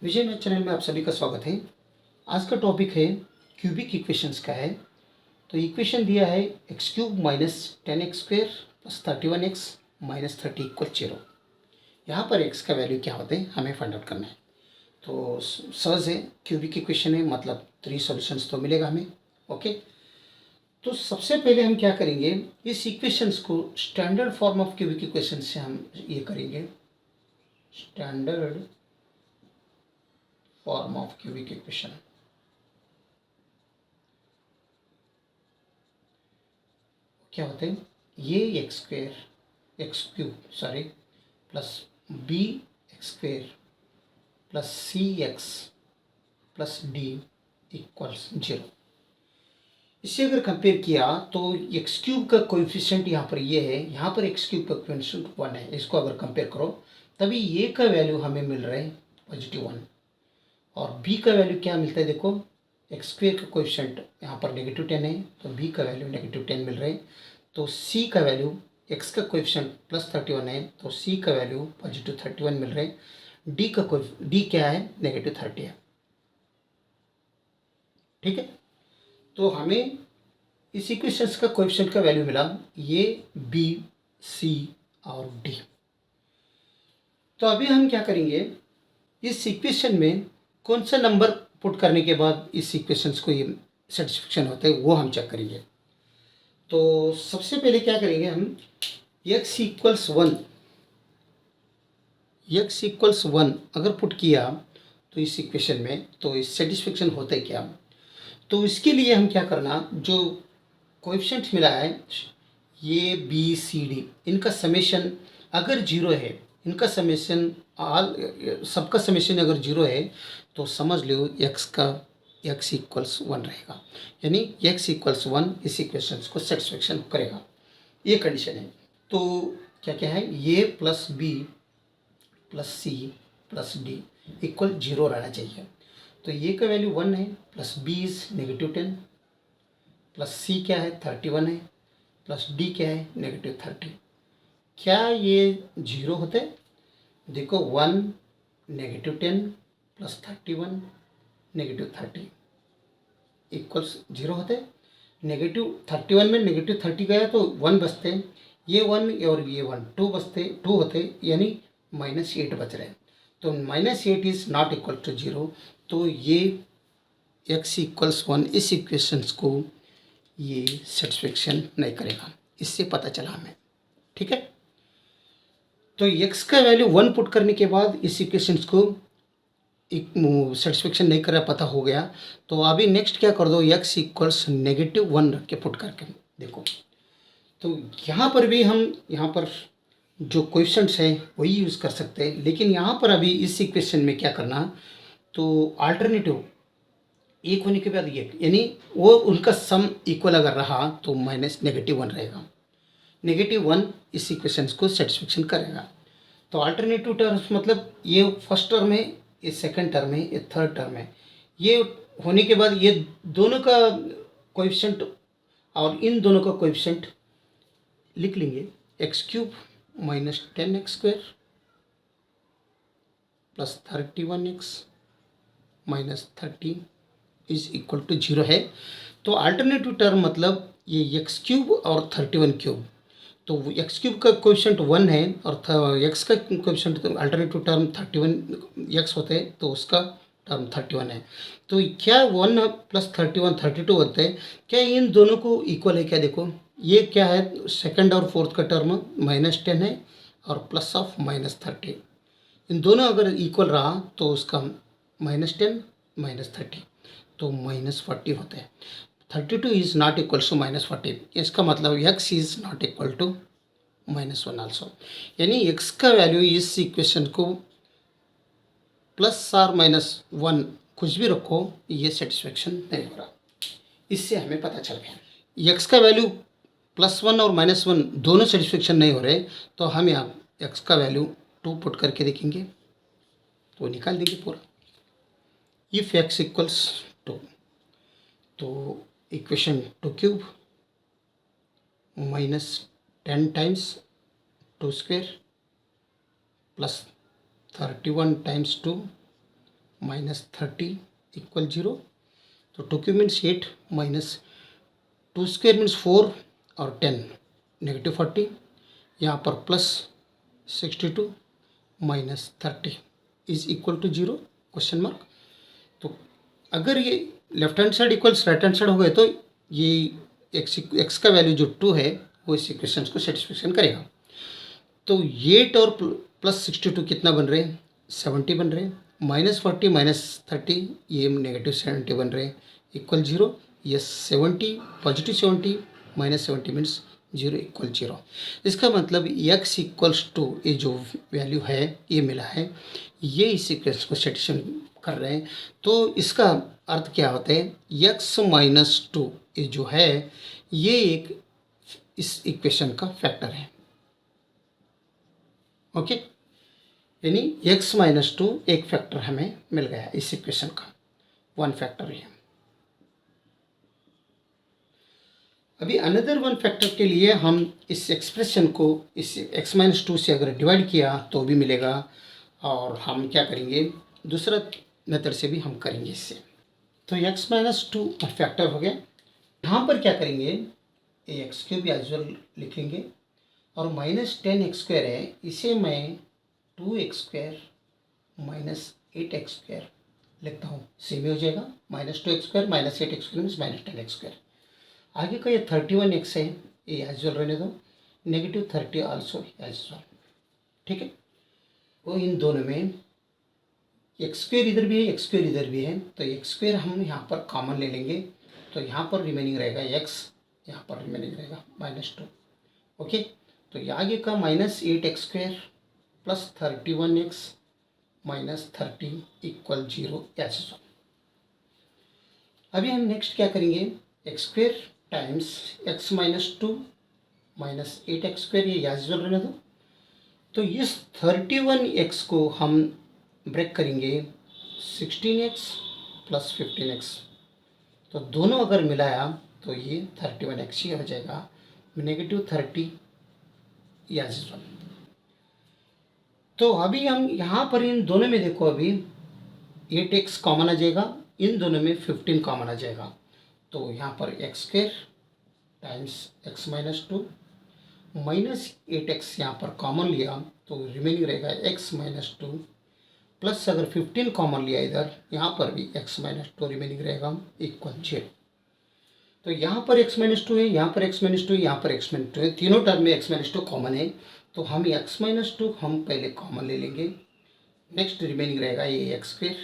विजय math channel में आप सभी का स्वागत है। आज का टॉपिक है क्यूबिक इक्वेशंस का है। तो इक्वेशन दिया है x cube minus 10x² plus 31x minus 30 equal 0। यहाँ पर x का वैल्यू क्या होते हैं हमें फाइंड आउट करना है। तो सहज है, क्यूबिक इक्वेशन है मतलब 3 सॉल्यूशंस तो मिलेगा हमें। ओके, तो सबसे पहले हम क्या करेंगे, इस इक्वेशंस को standard form of cubic equation से हम ये करेंगे। Standard form of cubic equation क्या होते हैं, ये X cube plus B X square plus C X plus D equals 0। इसे अगर कंपेयर किया तो एक्स क्यूब का कोएफिशिएंट यहाँ पर ये है, यहाँ पर एक्स क्यूब का कोएफिशिएंट 1 है। इसको अगर कंपेयर करो तभी ये का वैल्यू हमें मिल रहा है +1 और बी का वैल्यू क्या मिलता है, देखो एक्स स्क्वेयर का कोएफिशिएंट यहाँ पर -10 है तो बी का वैल्यू -10 मिल रहा है। तो सी का वैल्यू, एक्स का कोएफिशिएंट +31 है तो सी का वैल्यू +31 मिल रहा है। डी क्या है, -30 है। ठीक है, तो हमें इस इक्वेशंस का कोएफिशिएंट का वैल्यू मिला ये बी सी और डी। तो अभी हम क्या करेंगे, इस इक्वेशन में कौन सा नंबर पुट करने के बाद इस इक्वेशंस को ये सेटिस्फेक्शन होता है वो हम चेक करेंगे। तो सबसे पहले क्या करेंगे हम, x इक्वल्स 1 अगर पुट किया तो इस इक्वेशन में तो इस सेटिस्फेक्शन होता है क्या। तो इसके लिए हम क्या करना, जो कोएफिशिएंट मिला है ये बी सी डी, इनका समेशन अगर 0 है, इनका समेशन सबका समेशन अगर 0 है तो समझ लो x इक्वल्स 1 रहेगा, यानी x इक्वल्स 1 इस इक्वेशन को सेटिस्फेक्शन करेगा, ये कंडीशन है। तो क्या क्या है, ये plus b plus c plus d equal 0 रहना चाहिए। तो ये का वैल्यू 1 है, plus b is -10, plus c क्या है 31 है, प्लस डी क्या है -30। क्या ये 0 होते हैं, देखो 1 -10 प्लस 31 -30 इक्वल्स 0 होते हैं। -31 में -30 गया तो 1 बचते हैं, ये 1 और ये 1 2 बचते 2 होते, यानी -8 बच रहे हैं। तो -8 इज़ नॉट इक्वल टू 0। तो ये x इक्वल्स 1 इस इक्वेशंस को ये सेटिस्फेक्शन नहीं करेगा, इससे पता चला हमें। ठीक है, तो x का वैल्यू 1 पुट करने के बाद इस इक्वेशंस को सेटिस्फेक्शन नहीं कर रहा, पता हो गया। तो अभी नेक्स्ट क्या कर दो, x इक्वल्स -1 रख के पुट करके देखो। तो यहाँ पर भी हम यहाँ पर जो क्वेश्चंस हैं वही यूज़ कर सकते हैं, लेकिन यहाँ पर अभी इस इक्वेशन में क्या करना, तो अल्टरनेटिव एक होने के बाद एक, यानी वो उनका सम इक्वल अगर रहा तो -1 रहेगा। -1 इस इक्वेशंस को सेटिस्फेक्शन करेगा। तो अल्टरनेटिव टर्म्स मतलब ये फर्स्ट टर्म है, ये सेकंड टर्म है, ये थर्ड टर्म है। ये होने के बाद ये दोनों का कोएफिशिएंट और इन दोनों का कोएफिशिएंट लिख लेंगे, x³ minus 10x² plus 31x minus 30 is equal to 0 है। तो अल्टरनेटिव टर्म मतलब ये x³ और 31 क्यूब, तो x³ का कोएफिशिएंट 1 है और x का कोएफिशिएंट अल्टरनेटिव टर्म 31x होते हैं तो उसका टर्म 31 है। तो क्या 1 प्लस 31 32 होते हैं, क्या इन दोनों को इक्वल है क्या, देखो ये क्या है, सेकंड और फोर्थ का टर्म -10 है और प्लस ऑफ -30, इन दोनों अगर इक्वल रहा तो उसका -10 -30 तो -40 होता है। 32 इज़ नॉट इक्वल टू -40, इसका मतलब x is not equal to -1 also, यानी x का वैल्यू इस इक्वेशन को प्लस और -1 कुछ भी रखो ये सेटिस्फेक्शन नहीं हो रहा। इससे हमें पता चल गया x का वैल्यू +1 और -1 दोनों सेटिस्फेक्शन नहीं हो रहे, तो हम यहाँ x का वैल्यू 2 पुट करके देखेंगे तो निकाल देंगे पूरा। इफ x इक्वल्स 2 तो equation 2³ -10 times 2² plus 31 times 2 minus 30 equal 0। तो 2 cube means 8 minus 2 square means 4 और 10 नेगेटिव 40, यहाँ पर plus 62 minus 30 is equal to 0 question mark. तो अगर ये left hand side equals right hand side हो गए तो ये एक्स का वैल्यू जो 2 है वो इस इक्वेशन को सेटिस्फेक्शन करेगा। तो 8 और प्लस 62 कितना बन रहे हैं, 70 बन रहे हैं। माइनस 40 माइनस 30 ये नेगेटिव 70 बन रहे हैं इक्वल 0। ये 70 पॉजिटिव 70 माइनस 70 मीन्स 0 इक्वल 0। इसका मतलब x इक्वल्स टू ये जो वैल्यू है ये मिला है, ये इस इक्वेशन को सेटिस्फेक्शन कर रहे हैं। तो इसका अर्थ क्या होता है, x माइनस 2 ये जो है ये एक इस इक्वेशन का फैक्टर है। ओके, यानी x माइनस 2 एक फैक्टर हमें मिल गया इस इक्वेशन का, वन फैक्टर है। अभी अनदर वन फैक्टर के लिए हम इस एक्सप्रेशन को इस x माइनस 2 से अगर डिवाइड किया तो भी मिलेगा, और हम क्या करेंगे दूसरा मेथड से भी हम करेंगे इससे। तो x माइनस 2 फैक्टर हो गया। यहाँ पर क्या करेंगे, ये एक्स क्यूब एज वेल लिखेंगे और माइनस 10x² है, इसे मैं 2x² माइनस 8x² लिखता हूँ, सेम हो जाएगा। Minus 2x² minus 8x² means minus 10x²। आगे का ये 31x है, ये एज वेल रहने दो, नेगेटिव 30 आल्सो एज वेल, ठीक है। वो इन दोनों में x² इधर भी है x² इधर भी है, तो x² हम यहाँ पर कॉमन ले लेंगे, तो यहाँ पर रिमेनिंग रहेगा x, यहाँ पर रिमेनिंग रहेगा माइनस 2। ओके, तो ये आगे का minus 8x² plus 31x minus 30 equal 0 as well. अभी हम नेक्स्ट क्या करेंगे, x² times x minus 2 minus 8x² ये एज वेल रहने दो। तो इस 31x को हम ब्रेक करेंगे 16x प्लस 15x, तो दोनों अगर मिलाया तो ये 31x ही हो जाएगा, नेगेटिव 30 एज वेल। तो अभी हम यहाँ पर इन दोनों में देखो, अभी 8x कॉमन आ जाएगा, इन दोनों में 15 कॉमन आ जाएगा, तो यहाँ पर x² times x minus 2 minus 8x यहाँ पर कॉमन लिया तो रिमेनिंग रहेगा x माइनस 2 प्लस अगर 15 कॉमन लिया इधर, यहाँ पर भी x माइनस 2 रिमेनिंग रहेगा इक्वल 0। तो यहाँ पर x माइनस 2 है, यहाँ पर x माइनस 2 है, यहाँ पर x माइनस 2 है, तीनों टर्म में x माइनस 2 कॉमन है, तो हम x माइनस 2 हम पहले कॉमन ले लेंगे। नेक्स्ट रिमेनिंग रहेगा ये x²,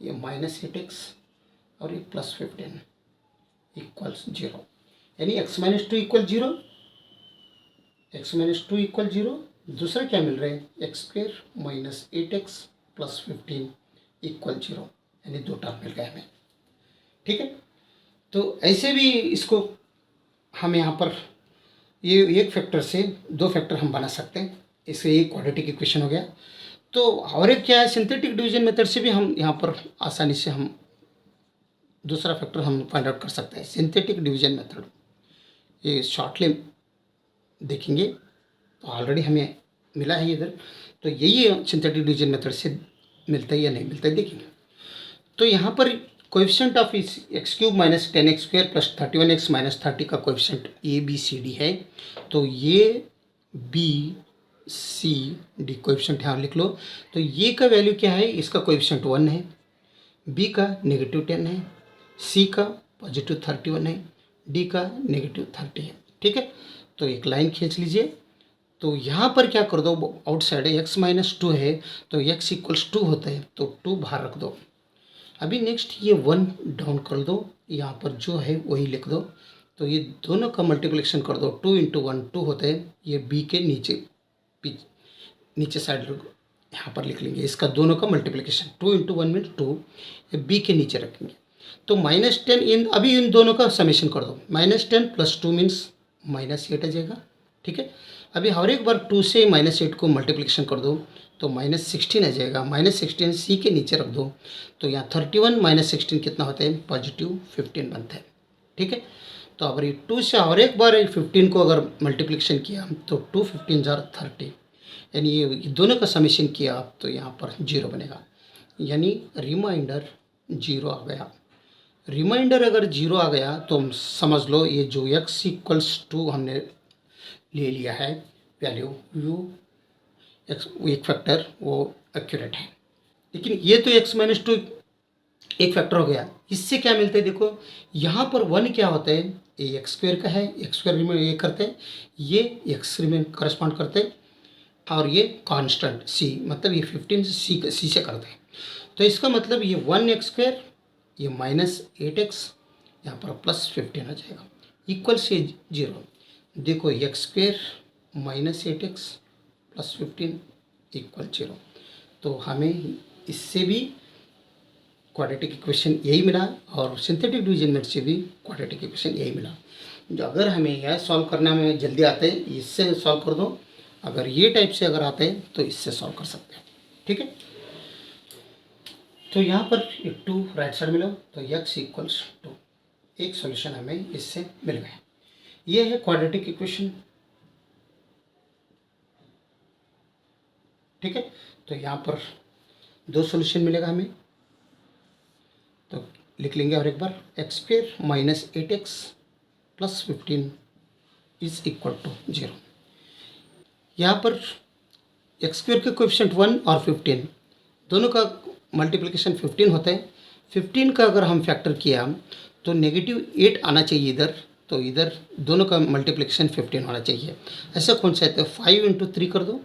ये माइनस 8x और ये प्लस 15 इक्वल्स 0, यानी x minus 2 equal 0, x minus 2 equal 0। दूसरा क्या मिल रहा है, x² minus 8x plus 15 equal 0, यानी दो टर्म मिल गए हमें, ठीक है। तो ऐसे भी इसको हम यहाँ पर ये एक फैक्टर से दो फैक्टर हम बना सकते हैं, इससे एक क्वाड्रेटिक इक्वेशन हो गया। तो और एक क्या है, सिंथेटिक डिवीजन मेथड से भी हम यहाँ पर आसानी से हम दूसरा फैक्टर हम फाइंड आउट कर सकते हैं, सिंथेटिक डिवीजन मेथड। ये शॉर्टली देखेंगे, तो ऑलरेडी हमें मिला है इधर, तो यही सिंथेटिक डिवीजन मेथड से मिलता है या नहीं मिलता है देखेंगे। तो यहाँ पर कोएफिशिएंट ऑफ इस x³ minus 10x² plus 31x minus 30 का कोएफिशिएंट ABCD है, तो ये BCD कोएफिशिएंट यहाँ लिख लो। तो ये का वैल्यू क्या है, इसका कोएफिशिएंट 1 है, B का नेगेटिव 10 है, C का पॉजिटिव 31 है, D का नेगेटिव 30 है, ठीक है। तो एक लाइन खींच लीजिए। तो यहाँ पर क्या कर दो, आउटसाइड x माइनस 2 है, तो x इक्वल्स 2 होता है, तो 2 बाहर रख दो। अभी नेक्स्ट ये 1 डाउन कर दो, यहाँ पर जो है वही लिख दो। तो ये दोनों का मल्टीप्लिकेशन कर दो, 2 इंटू 1 2 होता है, ये b के नीचे साइड यहाँ पर लिख लेंगे, इसका दोनों का मल्टीप्लिकेशन 2 इंटू 1 मीन 2, ये b के नीचे रखेंगे। तो माइनस 10 अभी इन दोनों का समेशन कर दो, माइनस 10 प्लस 2 मीन्स माइनस 8 आ जाएगा, ठीक है। अभी हर एक बार 2 से माइनस 8 को मल्टीप्लिकेशन कर दो, तो माइनस 16 आ जाएगा, माइनस 16 सी के नीचे रख दो, तो यहाँ 31 माइनस 16 कितना होता है, पॉजिटिव 15 बनता है, ठीक है। तो अगर ये 2 से हर एक बार 15 को अगर मल्टीप्लिकेशन किया तो 2 15 जार 30, यानी ये दोनों का समेशन किया तो यहाँ पर 0 बनेगा। यानी रिमाइंडर 0 आ गया। रिमाइंडर अगर 0 आ गया तो हम समझ लो ये जो x इक्वल्स टू हमने ले लिया है वैल्यू यू एक्स एक फैक्टर वो एक्यूरेट है। लेकिन ये तो x-2 एक फैक्टर हो गया। इससे क्या मिलता है देखो, यहाँ पर 1 क्या होता है, ये एक्स स्क्वेयर का है, एक्स स्क्वेयर रिमेन ये करते हैं, ये एक्स रिमेन करस्पॉन्ड करते हैं, और ये कांस्टेंट सी मतलब ये 15 सी से करते हैं। तो इसका मतलब ये 1x², ये -8x, यहाँ पर +15 आ जाएगा, इक्वल से 0। देखो x² -8x +15 इक्वल 0। तो हमें इससे भी क्वाड्रेटिक इक्वेशन यही मिला, और सिंथेटिक डिवीजन मेथड से भी क्वाड्रेटिक इक्वेशन यही मिला। जो अगर हमें यह सॉल्व करने में जल्दी आते हैं इससे सॉल्व कर दो, अगर ये टाइप से अगर आते हैं तो इससे सॉल्व कर सकते हैं। ठीक है, तो यहाँ पर एक 2 राइट साइड मिला, तो x इक्वल्स 2, एक सॉल्यूशन हमें इससे मिल गया। ये है क्वाड्रेटिक इक्वेशन। ठीक है, तो यहाँ पर 2 सॉल्यूशन मिलेगा हमें, तो लिख लेंगे और एक बार x² -8x +15 is equal to 0। यहाँ पर x² के कोएफिशिएंट 1 और 15 दोनों का मल्टीप्लिकेशन 15 होता है। 15 का अगर हम फैक्टर किया तो -8 आना चाहिए इधर, तो इधर दोनों का मल्टीप्लिकेशन 15 होना चाहिए। ऐसा कौन सा है, तो 5 × 3 कर दो,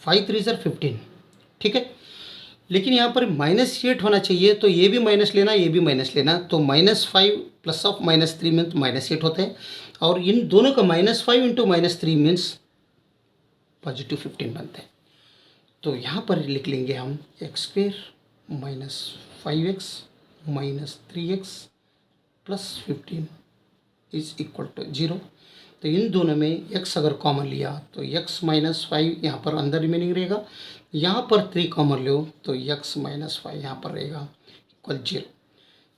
5 3 = 15। ठीक है, लेकिन यहाँ पर -8 होना चाहिए, तो ये भी माइनस लेना, ये भी माइनस लेना, तो -5 + -3 मीन्स -8 होता है, और इन दोनों का -5 × -3 मीन्स +15 बनता है। तो यहाँ पर लिख लेंगे हम x² -5x -3x +15 is equal to 0। तो इन दोनों में x अगर कॉमन लिया तो x -5 यहाँ पर अंदर रिमेनिंग रहेगा, यहाँ पर 3 कॉमन लो तो x -5 यहाँ पर रहेगा इक्वल 0।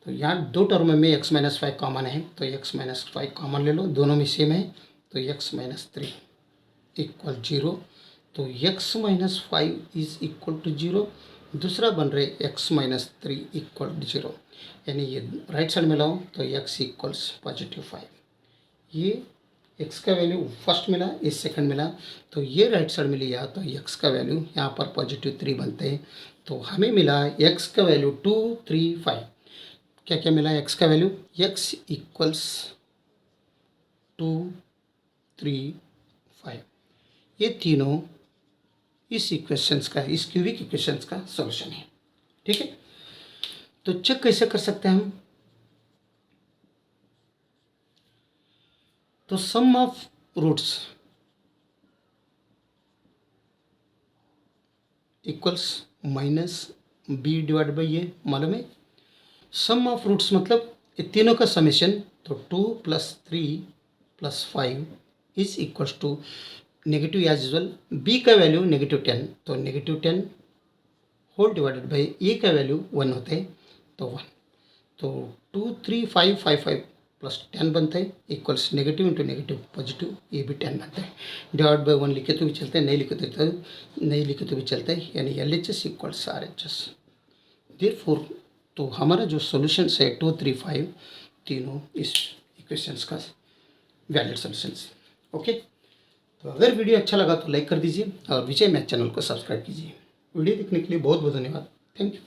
तो यहाँ 2 टर्म में x -5 कॉमन है, तो x -5 कॉमन ले लो, दोनों में सेम है, तो x -3 इक्वल 0। तो x -5 इज इक्वल टू 0। दूसरा बन रहे x -3 इक्वल 0, यानी ये राइट साइड में लाओ तो x इक्वल्स +5। ये x का वैल्यू फर्स्ट मिला, इस सेकंड मिला, तो ये राइट साइड में लिया तो x का वैल्यू यहाँ पर +3 बनते हैं। तो हमें मिला x का वैल्यू 2 3 5। क्या क्या मिला x का वैल्यू, x इक्वल्स 2 3 5। ये तीनों इस इक्वेशंस का, इस क्यूबिक इक्वेशंस का सॉल्यूशन है। ठीक है, तो चेक कैसे कर सकते हैं हम, तो सम ऑफ रूट्स इक्वल्स -b/, ये मालूम है। सम ऑफ रूट्स मतलब ये तीनों का समेशन, तो 2 + 3 + 5 is equals to negative as usual, b का वैल्यू -10, तो -10 होल डिवाइडेड बाई a का वैल्यू 1 होते हैं, तो 1, तो 2 3 5 5 5 + 10 बनता है, equals negative into negative positive, ये भी 10 बनता है। डिवाइड बाई 1 लिखे तो भी चलता है, नहीं लिखे तो भी चलता है, यानी LHS इक्वल्स RHS। देयरफॉर तो हमारा जो सॉल्यूशन है 2 3 5 तीनों इस इक्वेशंस का वैलिड सॉल्यूशंस। ओके, तो अगर वीडियो अच्छा लगा तो लाइक कर दीजिए और विजय मैथ चैनल को सब्सक्राइब कीजिए। वीडियो देखने के लिए बहुत बहुत धन्यवाद। Thank you.